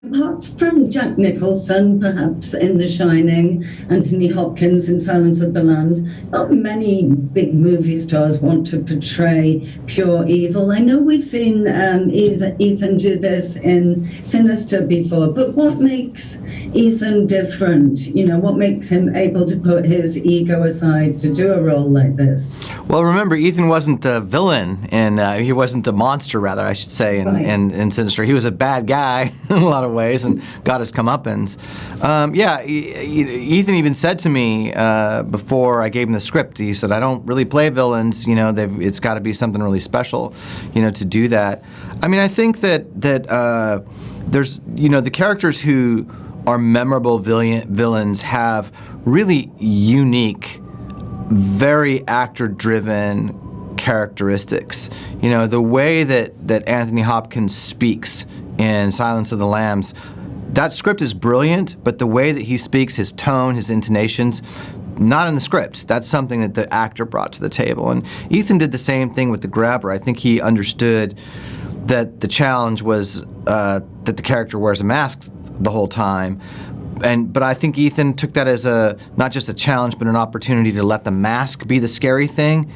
Apart from Jack Nicholson, perhaps in The Shining, Anthony Hopkins in Silence of the Lambs, not many big movie stars want to portray pure evil. I know we've seen Ethan do this in Sinister before, but what makes Ethan different? You know, what makes him able to put his ego aside to do a role like this? Well, remember, Ethan wasn't the villain, and he wasn't the monster, rather, I should say, in Sinister. He was a bad guy in a lot of ways and got his comeuppance. Ethan even said to me before I gave him the script, he said, I don't really play villains, you know, it's got to be something really special, you know, to do that. I mean, I think that there's, you know, the characters who are memorable villains have really unique, very actor-driven characteristics. You know, the way that Anthony Hopkins speaks in Silence of the Lambs, that script is brilliant, but the way that he speaks, his tone, his intonations, not in the script. That's something that the actor brought to the table. And Ethan did the same thing with The Grabber. I think he understood that the challenge was that the character wears a mask the whole time. But I think Ethan took that as not just a challenge, but an opportunity to let the mask be the scary thing.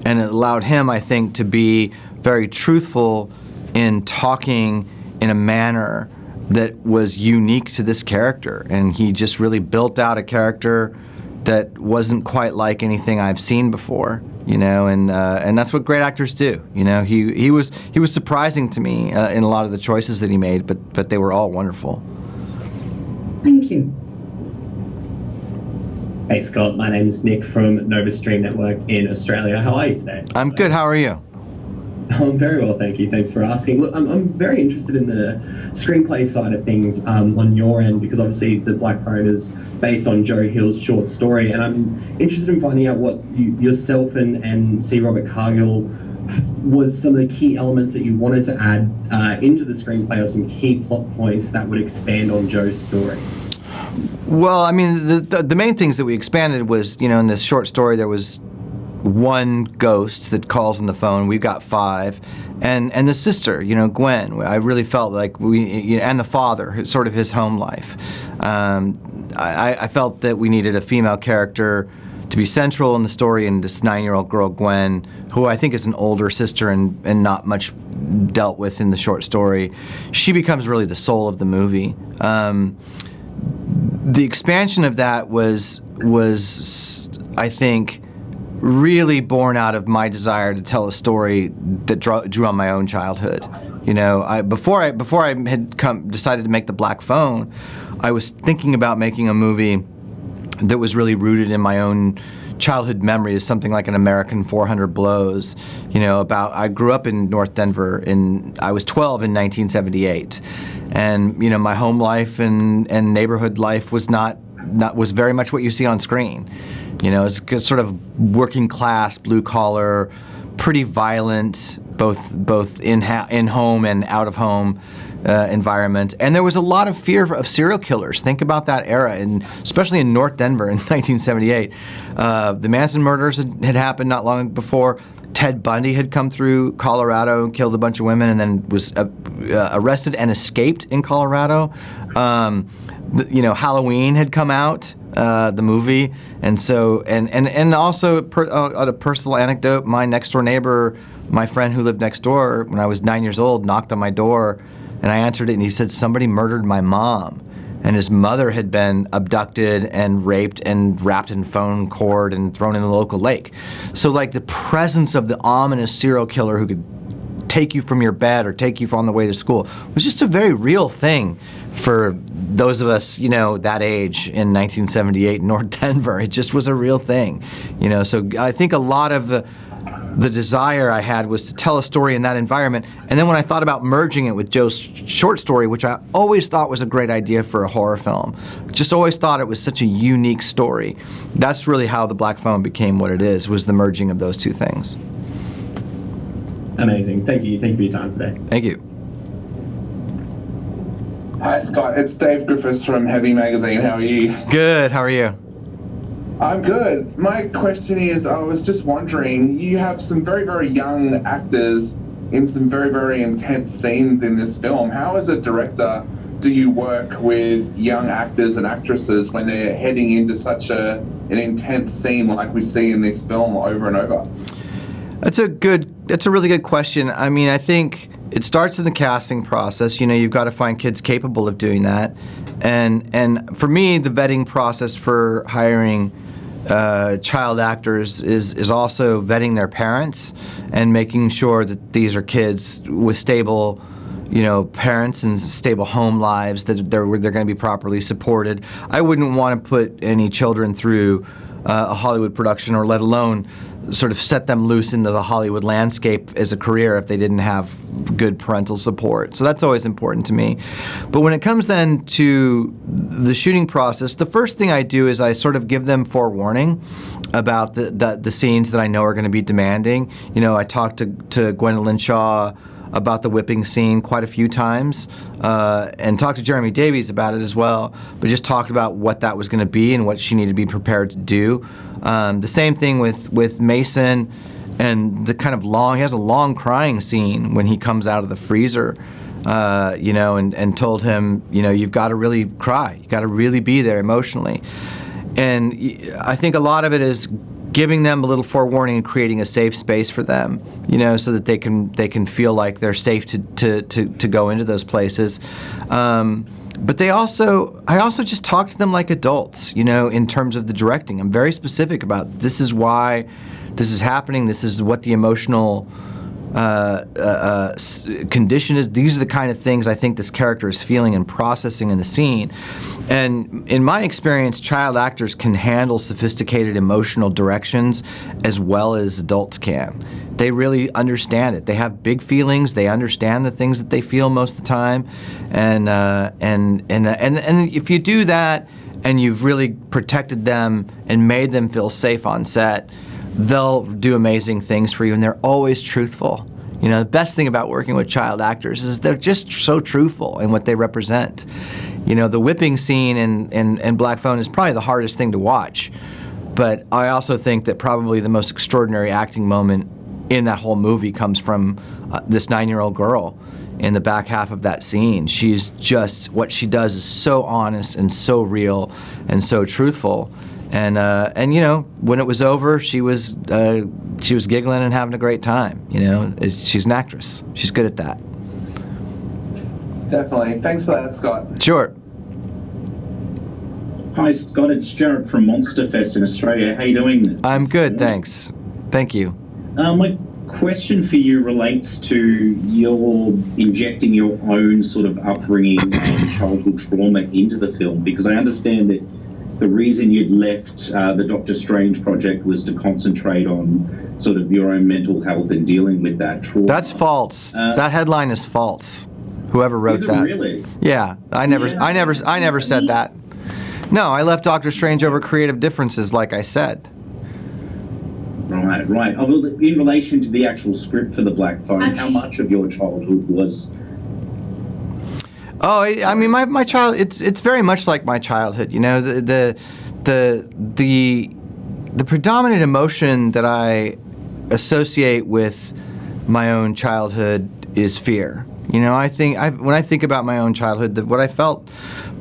And it allowed him, I think, to be very truthful in talking in a manner that was unique to this character. And he just really built out a character that wasn't quite like anything I've seen before, you know, and that's what great actors do. You know, he was surprising to me in a lot of the choices that he made, but they were all wonderful. Thank you. Hey Scott, my name is Nick from Nova Stream Network in Australia. How are you today? I'm good. How are you? I'm very well, thank you. Thanks for asking. Look, I'm very interested in the screenplay side of things on your end, because obviously The Black Phone is based on Joe Hill's short story, and I'm interested in finding out what yourself and C. Robert Cargill was some of the key elements that you wanted to add into the screenplay, or some key plot points that would expand on Joe's story. Well, I mean, the main things that we expanded was, you know, in this short story there was one ghost that calls on the phone. We've got 5, and the sister, you know, Gwen. I really felt like and the father, sort of his home life. I felt that we needed a female character to be central in the story, and this 9-year-old girl, Gwen, who I think is an older sister and not much dealt with in the short story. She becomes really the soul of the movie. The expansion of that was I think, really born out of my desire to tell a story that drew on my own childhood. You know, before I had decided to make The Black Phone, I was thinking about making a movie that was really rooted in my own childhood memories, something like An American 400 Blows. You know, I grew up in North Denver, I was 12 in 1978, and you know, my home life and neighborhood life was was very much what you see on screen. You know, it's sort of working class, blue collar, pretty violent, both in home and out of home environment. And there was a lot of fear of serial killers. Think about that era, and especially in North Denver in 1978. The Manson murders had happened not long before. Ted Bundy had come through Colorado and killed a bunch of women, and then was arrested and escaped in Colorado. You know, Halloween had come out, the movie, and so and also a personal anecdote. My next door neighbor, my friend who lived next door when I was 9 years old, knocked on my door, and I answered it, and he said somebody murdered my mom. And his mother had been abducted and raped and wrapped in phone cord and thrown in the local lake. So like the presence of the ominous serial killer who could take you from your bed or take you on the way to school was just a very real thing for those of us, you know, that age in 1978 in North Denver. It just was a real thing, you know. So I think a lot of the desire I had was to tell a story in that environment. And then when I thought about merging it with Joe's short story, which I always thought was a great idea for a horror film, just always thought it was such a unique story. That's really how The Black Phone became what it is, was the merging of those two things. Amazing. Thank you. Thank you for your time today. Thank you. Hi Scott, it's Dave Griffiths from Heavy Magazine. How are you? Good, how are you? I'm good. My question is, I was just wondering, you have some very, very young actors in some very, very intense scenes in this film. How as a director do you work with young actors and actresses when they're heading into such an intense scene like we see in this film over and over? That's a really good question. I mean, I think it starts in the casting process. You know, you've got to find kids capable of doing that. And for me, the vetting process for hiring child actors is also vetting their parents and making sure that these are kids with stable, parents and stable home lives, that they're going to be properly supported. I wouldn't want to put any children through a Hollywood production, or let alone sort of set them loose into the Hollywood landscape as a career if they didn't have good parental support. So that's always important to me. But when it comes then to the shooting process, the first thing I do is I sort of give them forewarning about the scenes that I know are going to be demanding. I talked to Gwendolyn Shaw about the whipping scene quite a few times, and talked to Jeremy Davies about it as well, but just talked about what that was going to be and what she needed to be prepared to do. The same thing with Mason, and the kind of he has a long crying scene when he comes out of the freezer, and told him, you've got to really cry, you got to really be there emotionally. And I think a lot of it is giving them a little forewarning and creating a safe space for them, so that they can feel like they're safe to go into those places. But I also just talk to them like adults, in terms of the directing. I'm very specific about, this is why this is happening. This is what the emotional condition is. These are the kind of things I think this character is feeling and processing in the scene. And in my experience, child actors can handle sophisticated emotional directions as well as adults can. They really understand it. They have big feelings. They understand the things that they feel most of the time. And if you do that, and you've really protected them and made them feel safe on set, they'll do amazing things for you, and they're always truthful. The best thing about working with child actors is they're just so truthful in what they represent. The whipping scene in Black Phone is probably the hardest thing to watch, but I also think that probably the most extraordinary acting moment in that whole movie comes from this 9-year-old girl in the back half of that scene. She's just, what she does is so honest and so real and so truthful. And when it was over, she was giggling and having a great time. She's an actress. She's good at that. Definitely. Thanks for that, Scott. Sure. Hi, Scott. It's Jared from Monster Fest in Australia. How you doing? I'm good, thanks. Thank you. My question for you relates to your injecting your own sort of upbringing and childhood trauma into the film, because I understand that the reason you'd left the Doctor Strange project was to concentrate on sort of your own mental health and dealing with that trauma. That's false. That headline is false. Whoever wrote is it that. Really? Yeah, I never said that. No, I left Doctor Strange over creative differences, like I said. Right. Well, in relation to the actual script for the Black Phone, how much of your childhood was? Oh, I mean, my child. It's very much like my childhood. The predominant emotion that I associate with my own childhood is fear. When I think about my own childhood, what I felt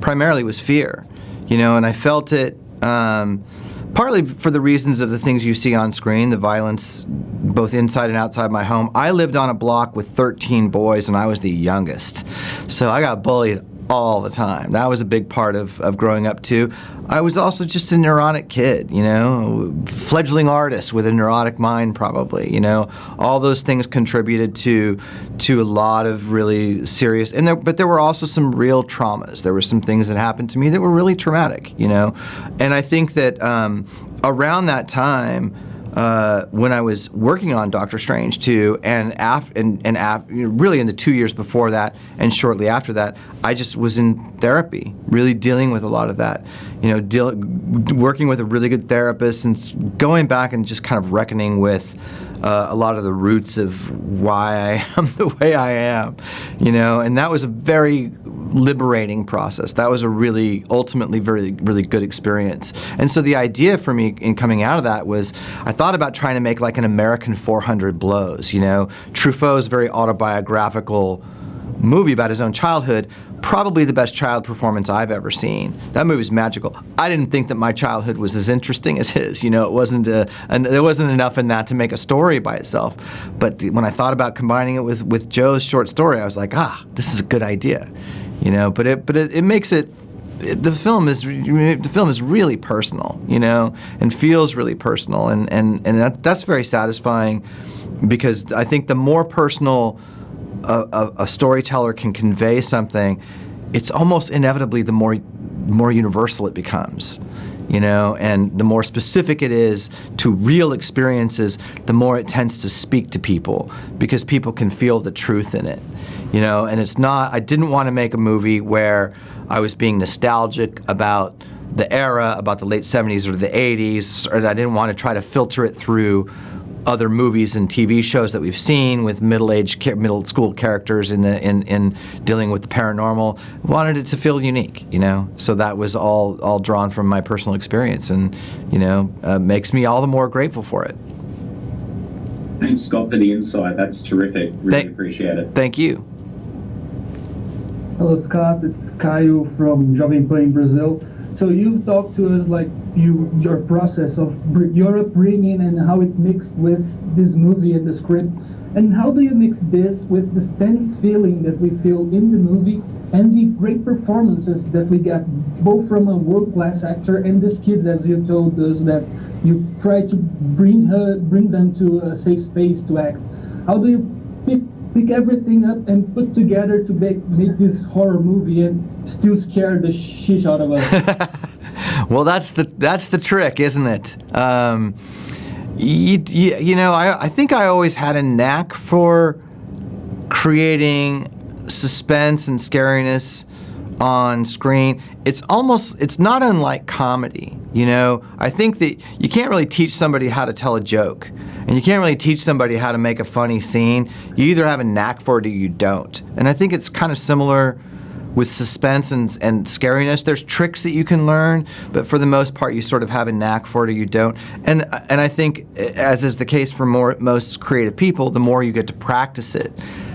primarily was fear. And I felt it partly for the reasons of the things you see on screen, the violence both inside and outside my home. I lived on a block with 13 boys, and I was the youngest. So I got bullied all the time. That was a big part of growing up, too. I was also just a neurotic kid, fledgling artist with a neurotic mind, probably. All those things contributed to a lot of really serious, but there were also some real traumas. There were some things that happened to me that were really traumatic, And I think that around that time, when I was working on Doctor Strange 2, and really in the 2 years before that and shortly after that, I just was in therapy, really dealing with a lot of that. Working with a really good therapist and going back and just kind of reckoning with a lot of the roots of why I am the way I am, and that was a very liberating process. That was a really, ultimately, very, really good experience. And so the idea for me in coming out of that was, I thought about trying to make like an American 400 Blows. Truffaut's very autobiographical movie about his own childhood, probably the best child performance I've ever seen. That movie's magical. I didn't think that my childhood was as interesting as his. You know, it wasn't and there wasn't enough in that to make a story by itself. But when I thought about combining it with Joe's short story, I was like, this is a good idea. You know, but it makes it. The film is really personal, you know, and feels really personal, and that's very satisfying, because I think the more personal a storyteller can convey something, it's almost inevitably the more universal it becomes, you know, and the more specific it is to real experiences, the more it tends to speak to people, because people can feel the truth in it, you know. And it's not, I didn't want to make a movie where I was being nostalgic about the era, about the late 70s or the 80s, or I didn't want to try to filter it through other movies and TV shows that we've seen with middle school characters in dealing with the paranormal. I wanted it to feel unique, you know. So that was all drawn from my personal experience, and you know, makes me all the more grateful for it. Thanks, Scott, for the insight. That's terrific. Really appreciate it. Thank you. Hello, Scott. It's Caio from Jovem Pan in Brazil. So you talked to us like your process of your upbringing and how it mixed with this movie and the script. And how do you mix this with the tense feeling that we feel in the movie and the great performances that we got both from a world-class actor and these kids, as you told us, that you try to bring them to a safe space to act. How do you pick everything up and put together to make this horror movie and still scare the shit out of us? Well, that's the trick, isn't it? You know, I think I always had a knack for creating suspense and scariness on screen. It's not unlike comedy, you know. I think that you can't really teach somebody how to tell a joke, and you can't really teach somebody how to make a funny scene. You either have a knack for it or you don't. And I think it's kind of similar with suspense and scariness. There's tricks that you can learn, but for the most part, you sort of have a knack for it or you don't. And I think, as is the case for most creative people, the more you get to practice it,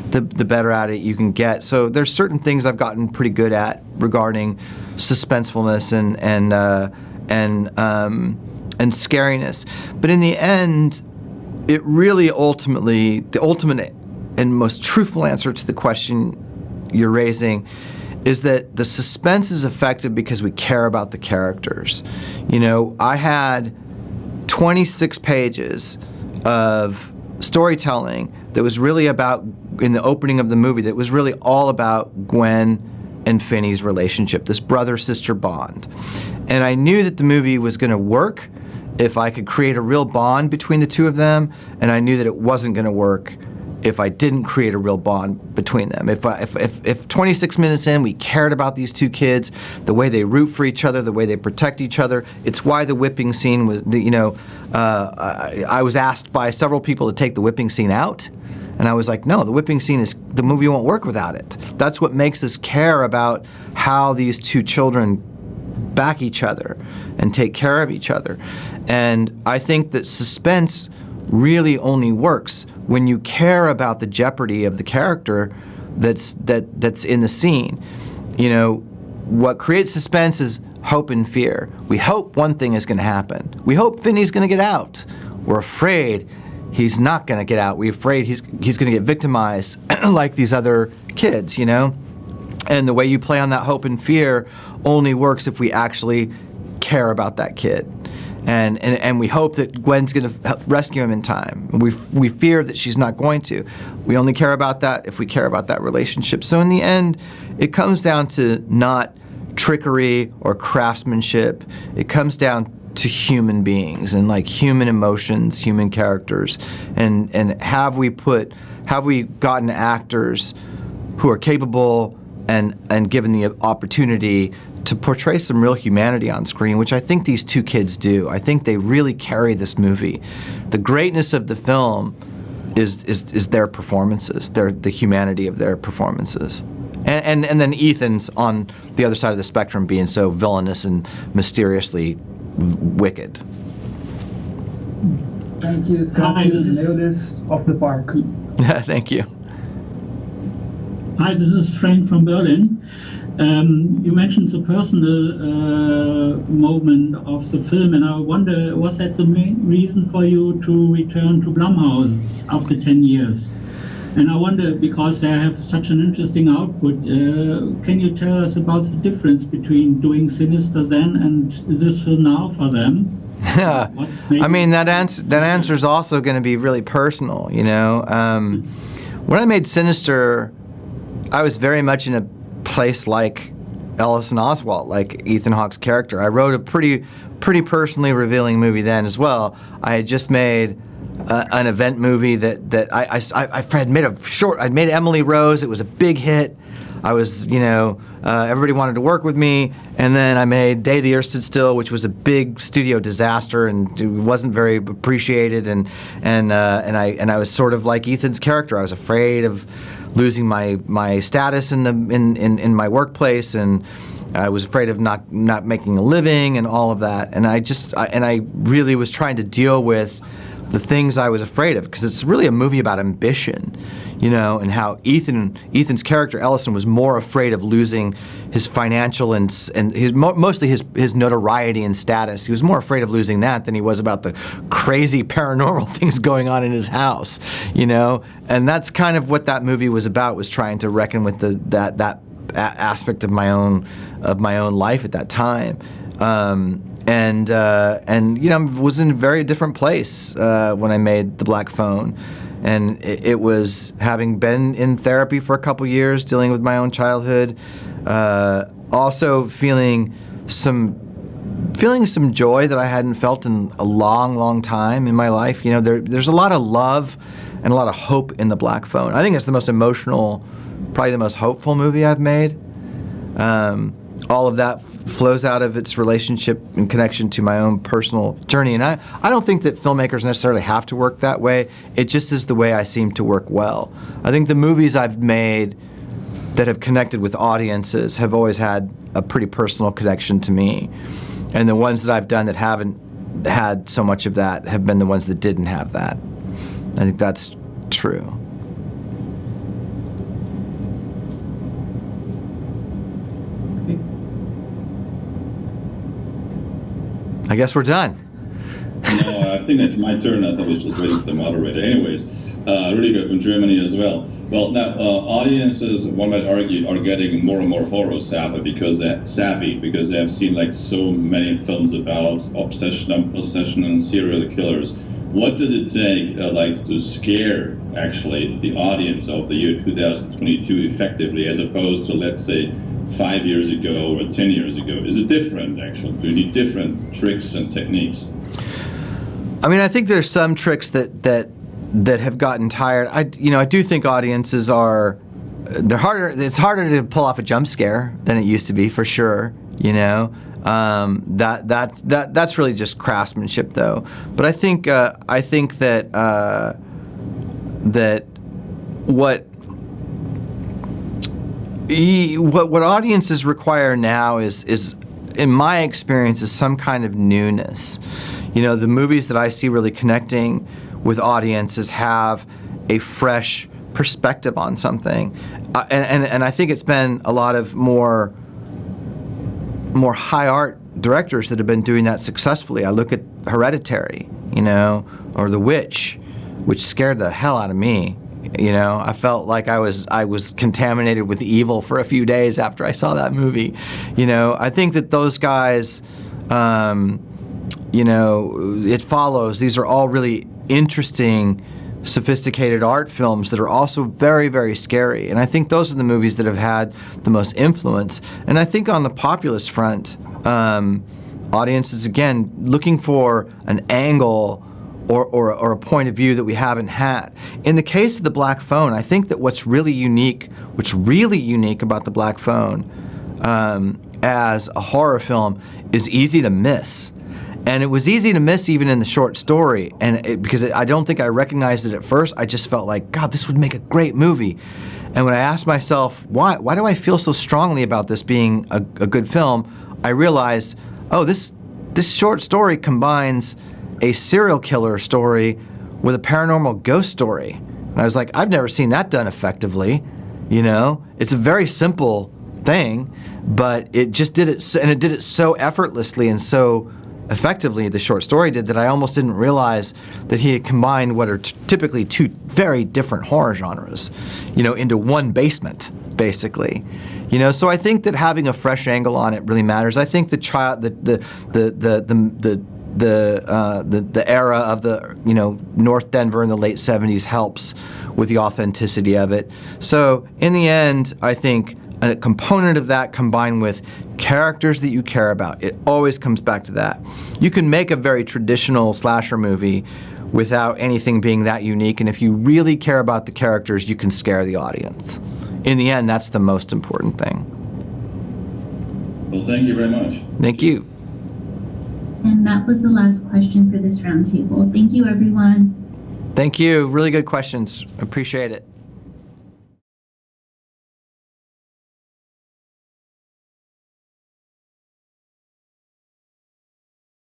the better at it you can get. So there's certain things I've gotten pretty good at regarding suspensefulness and scariness. But in the end, it really the ultimate and most truthful answer to the question you're raising is that the suspense is effective because we care about the characters. You know, I had 26 pages of storytelling that was really about, in the opening of the movie, that was really all about Gwen and Finney's relationship, this brother-sister bond. And I knew that the movie was going to work if I could create a real bond between the two of them, and I knew that it wasn't going to work if I didn't create a real bond between them. If 26 minutes in we cared about these two kids, the way they root for each other, the way they protect each other, it's why the whipping scene was, you know, I was asked by several people to take the whipping scene out, and I was like, no, the whipping scene the movie won't work without it. That's what makes us care about how these two children back each other and take care of each other. And I think that suspense really only works when you care about the jeopardy of the character that's in the scene. You know, what creates suspense is hope and fear. We hope one thing is going to happen. We hope Finney's going to get out. We're afraid he's not going to get out. We're afraid he's going to get victimized like these other kids, you know? And the way you play on that hope and fear only works if we actually care about that kid. And we hope that Gwen's going to rescue him in time. We fear that she's not going to. We only care about that if we care about that relationship. So in the end, it comes down to not trickery or craftsmanship. It comes down to human beings and like human emotions, human characters, and have we gotten actors who are capable and given the opportunity to portray some real humanity on screen, which I think these two kids do. I think they really carry this movie. The greatness of the film is their performances, the humanity of their performances. And then Ethan's on the other side of the spectrum being so villainous and mysteriously wicked. Thank you, Scott. You nailed this off the park. Thank you. Hi, this is Frank from Berlin. You mentioned the personal moment of the film, and I wonder, was that the main reason for you to return to Blumhouse after 10 years? And I wonder, because they have such an interesting output, can you tell us about the difference between doing Sinister then and this film now for them? I mean, that answer is also going to be really personal, you know. When I made Sinister, I was very much in a place like Ellison Oswalt, like Ethan Hawke's character. I wrote a pretty personally revealing movie then as well. I had just made an event movie that I had made a short. I'd made Emily Rose. It was a big hit. I was, you know, everybody wanted to work with me, and then I made Day the Earth Stood Still, which was a big studio disaster and it wasn't very appreciated. And I was sort of like Ethan's character. I was afraid of losing my status in my workplace, and I was afraid of not making a living and all of that. And I really was trying to deal with the things I was afraid of, because it's really a movie about ambition, you know, and how Ethan's character Ellison was more afraid of losing his financial and mostly his notoriety and status. He was more afraid of losing that than he was about the crazy paranormal things going on in his house, you know. And that's kind of what that movie was about, was trying to reckon with that aspect of my own life at that time. And you know, was in a very different place when I made The Black Phone, and it was having been in therapy for a couple years, dealing with my own childhood, also feeling some joy that I hadn't felt in a long time in my life. You know, there's a lot of love and a lot of hope in The Black Phone. I think it's the most emotional, probably the most hopeful movie I've made. All of that flows out of its relationship and connection to my own personal journey. And I don't think that filmmakers necessarily have to work that way. It just is the way I seem to work well. I think the movies I've made that have connected with audiences have always had a pretty personal connection to me. And the ones that I've done that haven't had so much of that have been the ones that didn't have that. I think that's true. I guess we're done. No, I think it's my turn. I was just waiting for the moderator. Anyways, really good from Germany as well. Well, now audiences, one might argue, are getting more and more horror savvy because they have seen like so many films about obsession and possession and serial killers. What does it take, like, to scare actually the audience of the year 2022 effectively, as opposed to, let's say, 5 years ago or 10 years ago? Is it different, actually? Do you need different tricks and techniques? I mean, I think there's some tricks that have gotten tired. I do think audiences they're harder. It's harder to pull off a jump scare than it used to be, for sure. You know, that's really just craftsmanship, though. But I think that what audiences require now is, in my experience, is some kind of newness. You know, the movies that I see really connecting with audiences have a fresh perspective on something, and I think it's been a lot of more high art directors that have been doing that successfully. I look at Hereditary, you know, or The Witch, which scared the hell out of me. You know, I felt like I was contaminated with evil for a few days after I saw that movie. You know, I think that those guys, you know, It Follows, these are all really interesting, sophisticated art films that are also very, very scary. And I think those are the movies that have had the most influence. And I think on the populist front, audiences, again, looking for an angle or a point of view that we haven't had. In the case of The Black Phone, I think that what's really unique about The Black Phone as a horror film is easy to miss. And it was easy to miss even in the short story, because I don't think I recognized it at first. I just felt like, God, this would make a great movie. And when I asked myself, why do I feel so strongly about this being a good film, I realized, oh, this short story combines a serial killer story with a paranormal ghost story. And I was like, I've never seen that done effectively. You know, it's a very simple thing, but it just did it, and it did it so effortlessly and so effectively, the short story did, that I almost didn't realize that he had combined what are typically two very different horror genres, you know, into one basement, basically. You know, so I think that having a fresh angle on it really matters. I think the era of the, you know, North Denver in the late 70s helps with the authenticity of it. So in the end, I think a component of that combined with characters that you care about, it always comes back to that. You can make a very traditional slasher movie without anything being that unique, and if you really care about the characters, you can scare the audience. In the end, that's the most important thing. Well, thank you very much. Thank you. And that was the last question for this roundtable. Thank you, everyone. Thank you. Really good questions. Appreciate it.